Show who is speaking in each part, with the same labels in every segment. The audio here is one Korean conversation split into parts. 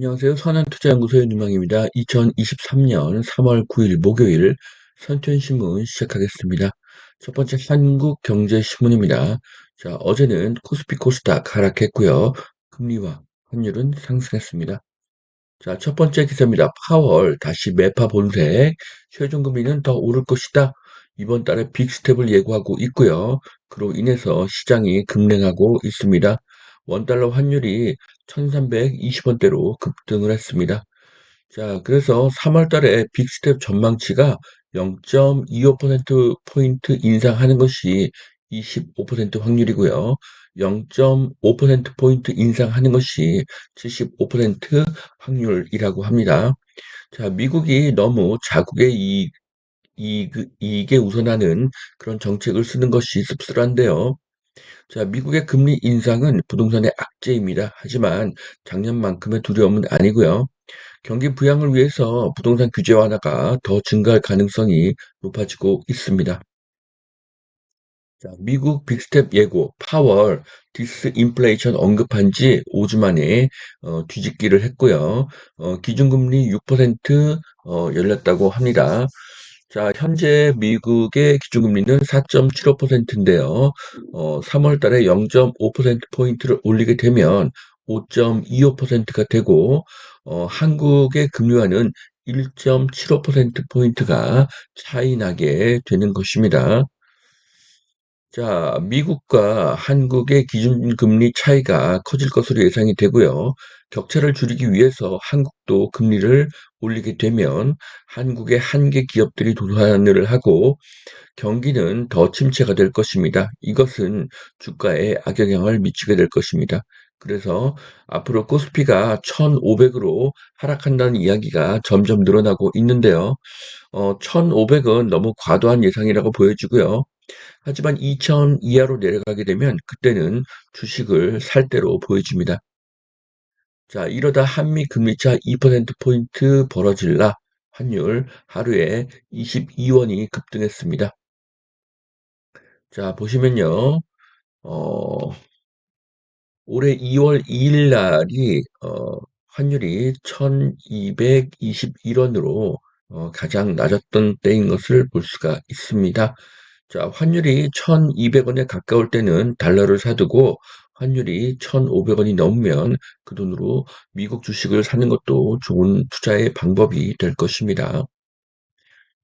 Speaker 1: 안녕하세요. 선한투자연구소의 누망입니다. 2023년 3월 9일 목요일 선천신문 시작하겠습니다. 첫 번째 한국경제신문입니다. 자, 어제는 코스피 코스닥 하락했고요. 금리와 환율은 상승했습니다. 자, 첫 번째 기사입니다. 파월 다시 매파 본색, 최종금리는 더 오를 것이다. 이번 달에 빅스텝을 예고하고 있고요. 그로 인해서 시장이 급냉하고 있습니다. 원달러 환율이 1320원대로 급등을 했습니다. 자, 그래서 3월 달에 빅스텝 전망치가 0.25%포인트 인상하는 것이 25% 확률이고요. 0.5%포인트 인상하는 것이 75% 확률이라고 합니다. 자, 미국이 너무 자국의 이익에 우선하는 그런 정책을 쓰는 것이 씁쓸한데요. 자, 미국의 금리 인상은 부동산의 악재입니다. 하지만 작년만큼의 두려움은 아니고요. 경기 부양을 위해서 부동산 규제 완화가 더 증가할 가능성이 높아지고 있습니다. 자, 미국 빅스텝 예고, 파월, 디스인플레이션 언급한 지 5주 만에 뒤집기를 했고요. 기준금리 6% 열렸다고 합니다. 자, 현재 미국의 기준금리는 4.75%인데요. 3월 달에 0.5%포인트를 올리게 되면 5.25%가 되고, 한국의 금리와는 1.75%포인트가 차이 나게 되는 것입니다. 자, 미국과 한국의 기준금리 차이가 커질 것으로 예상이 되고요. 격차를 줄이기 위해서 한국도 금리를 올리게 되면 한국의 한계 기업들이 도산을 하고 경기는 더 침체가 될 것입니다. 이것은 주가에 악영향을 미치게 될 것입니다. 그래서 앞으로 코스피가 1,500으로 하락한다는 이야기가 점점 늘어나고 있는데요. 1,500은 너무 과도한 예상이라고 보여지고요. 하지만 2,000 이하로 내려가게 되면 그때는 주식을 살 때로 보여집니다. 자, 이러다 한미 금리차 2%포인트 벌어질라 환율 하루에 22원이 급등했습니다. 자, 보시면요. 어, 올해 2월 2일 날이 환율이 1221원으로 가장 낮았던 때인 것을 볼 수가 있습니다. 자, 환율이 1200원에 가까울 때는 달러를 사두고 환율이 1500원이 넘으면 그 돈으로 미국 주식을 사는 것도 좋은 투자의 방법이 될 것입니다.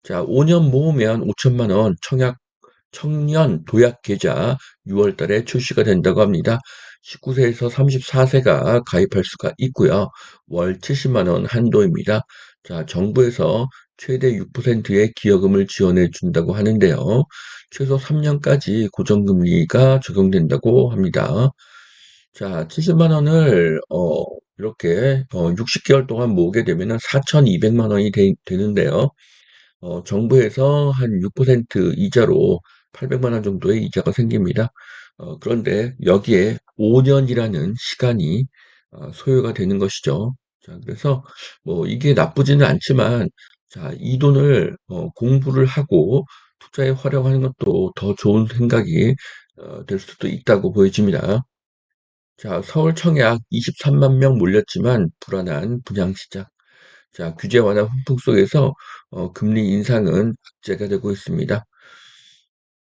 Speaker 1: 자, 5년 모으면 5천만 원 청년 도약 계좌 6월 달에 출시가 된다고 합니다. 19세에서 34세가 가입할 수가 있고요. 월 70만 원 한도입니다. 자, 정부에서 최대 6%의 기여금을 지원해 준다고 하는데요. 최소 3년까지 고정금리가 적용된다고 합니다. 자, 70만 원을 이렇게 60개월 동안 모으게 되면 4,200만 원이 되는데요. 정부에서 한 6% 이자로 800만 원 정도의 이자가 생깁니다. 그런데 여기에 5년이라는 시간이 소요가 되는 것이죠. 자, 그래서 뭐 이게 나쁘지는 않지만 자, 이 돈을 공부를 하고 투자에 활용하는 것도 더 좋은 생각이 될 수도 있다고 보여집니다. 자, 서울 청약 23만 명 몰렸지만 불안한 분양시장. 자, 규제 완화 훈풍 속에서 금리 인상은 악재가 되고 있습니다.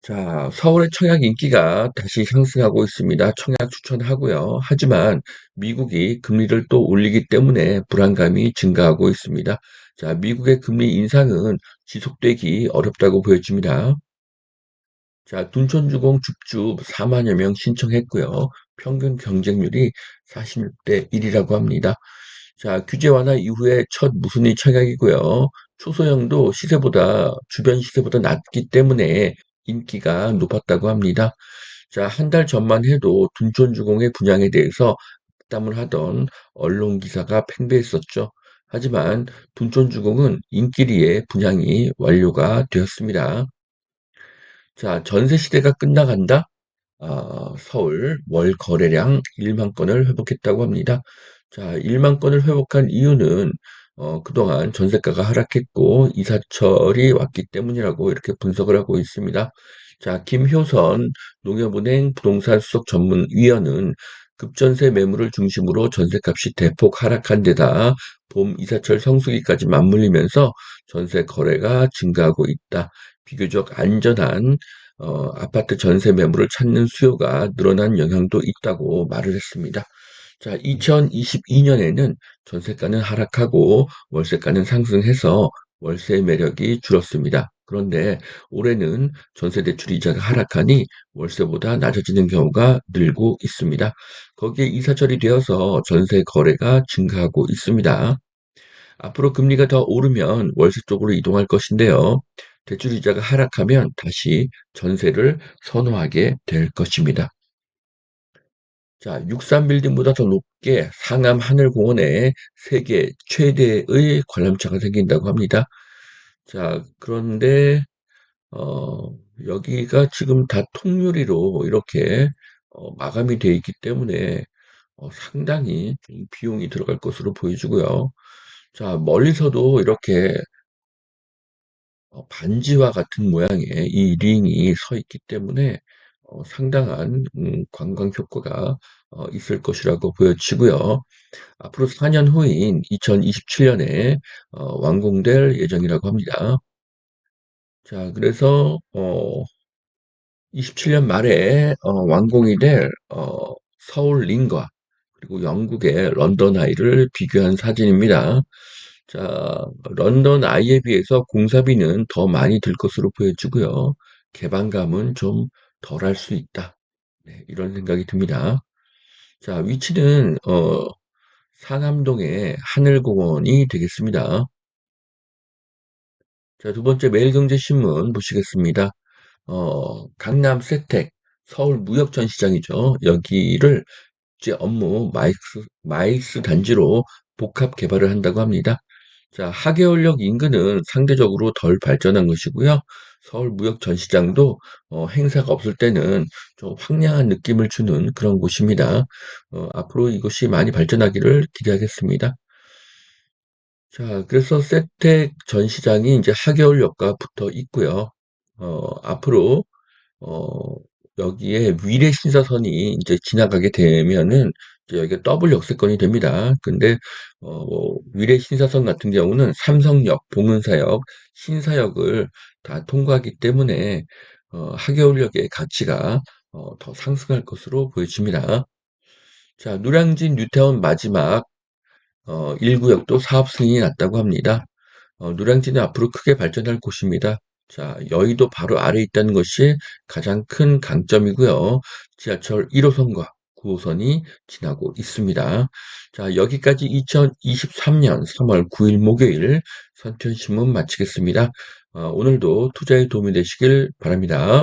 Speaker 1: 자, 서울의 청약 인기가 다시 상승하고 있습니다. 청약 추천하고요. 하지만 미국이 금리를 또 올리기 때문에 불안감이 증가하고 있습니다. 자, 미국의 금리 인상은 지속되기 어렵다고 보여집니다. 자, 둔촌주공 줍줍 4만여 명 신청했고요. 평균 경쟁률이 46대 1이라고 합니다. 자, 규제 완화 이후에 첫 무순위 청약이고요. 초소형도 주변 시세보다 낮기 때문에 인기가 높았다고 합니다. 자, 한 달 전만 해도 둔촌주공의 분양에 대해서 악담을 하던 언론 기사가 팽배했었죠. 하지만 둔촌주공은 인기리에 분양이 완료가 되었습니다. 자, 전세 시대가 끝나간다? 서울 월 거래량 1만 건을 회복했다고 합니다. 자, 1만 건을 회복한 이유는 그동안 전세가가 하락했고 이사철이 왔기 때문이라고 이렇게 분석을 하고 있습니다. 자, 김효선 농협은행 부동산 수석 전문위원은 급전세 매물을 중심으로 전셋값이 대폭 하락한 데다 봄 이사철 성수기까지 맞물리면서 전세 거래가 증가하고 있다. 비교적 안전한 아파트 전세 매물을 찾는 수요가 늘어난 영향도 있다고 말을 했습니다. 자, 2022년에는 전세가는 하락하고 월세가는 상승해서 월세 매력이 줄었습니다. 그런데 올해는 전세 대출 이자가 하락하니 월세보다 낮아지는 경우가 늘고 있습니다. 거기에 이사철이 되어서 전세 거래가 증가하고 있습니다. 앞으로 금리가 더 오르면 월세 쪽으로 이동할 것인데요. 대출 이자가 하락하면 다시 전세를 선호하게 될 것입니다. 자, 63 빌딩보다 더 높게 상암 하늘공원에 세계 최대의 관람차가 생긴다고 합니다. 자, 그런데 여기가 지금 다 통유리로 이렇게 마감이 되어 있기 때문에 상당히 좀 비용이 들어갈 것으로 보여지고요. 자, 멀리서도 이렇게 반지와 같은 모양의 이 링이 서 있기 때문에 상당한 관광 효과가 있을 것이라고 보여지고요. 앞으로 4년 후인 2027년에 완공될 예정이라고 합니다. 자, 그래서 27년 말에 완공이 될 서울 링과 그리고 영국의 런던 아이를 비교한 사진입니다. 자, 런던 아이에 비해서 공사비는 더 많이 들 것으로 보여지고요. 개방감은 좀 덜할 수 있다. 네, 이런 생각이 듭니다. 자, 위치는 상암동의 하늘공원이 되겠습니다. 자, 두 번째 매일경제신문 보시겠습니다. 강남 세택 서울무역전시장이죠. 여기를 이제 업무 마이스 단지로 복합 개발을 한다고 합니다. 자, 하계울역 인근은 상대적으로 덜 발전한 것이고요. 서울무역전시장도 행사가 없을 때는 좀 황량한 느낌을 주는 그런 곳입니다. 앞으로 이것이 많이 발전하기를 기대하겠습니다. 자, 그래서 세택 전시장이 이제 하계울역과 붙어 있고요. 앞으로 어, 여기에 위례 신사선이 이제 지나가게 되면은 이제 여기가 더블 역세권이 됩니다. 근데 뭐 위례 신사선 같은 경우는 삼성역, 봉은사역, 신사역을 다 통과하기 때문에 하계울역의 가치가 더 상승할 것으로 보여집니다. 자, 노량진 뉴타운 마지막 1구역도 사업 승인이 났다고 합니다. 노량진은 앞으로 크게 발전할 곳입니다. 자, 여의도 바로 아래에 있다는 것이 가장 큰 강점이고요. 지하철 1호선과 9호선이 지나고 있습니다. 자, 여기까지 2023년 3월 9일 목요일 선천신문 마치겠습니다. 오늘도 투자에 도움이 되시길 바랍니다.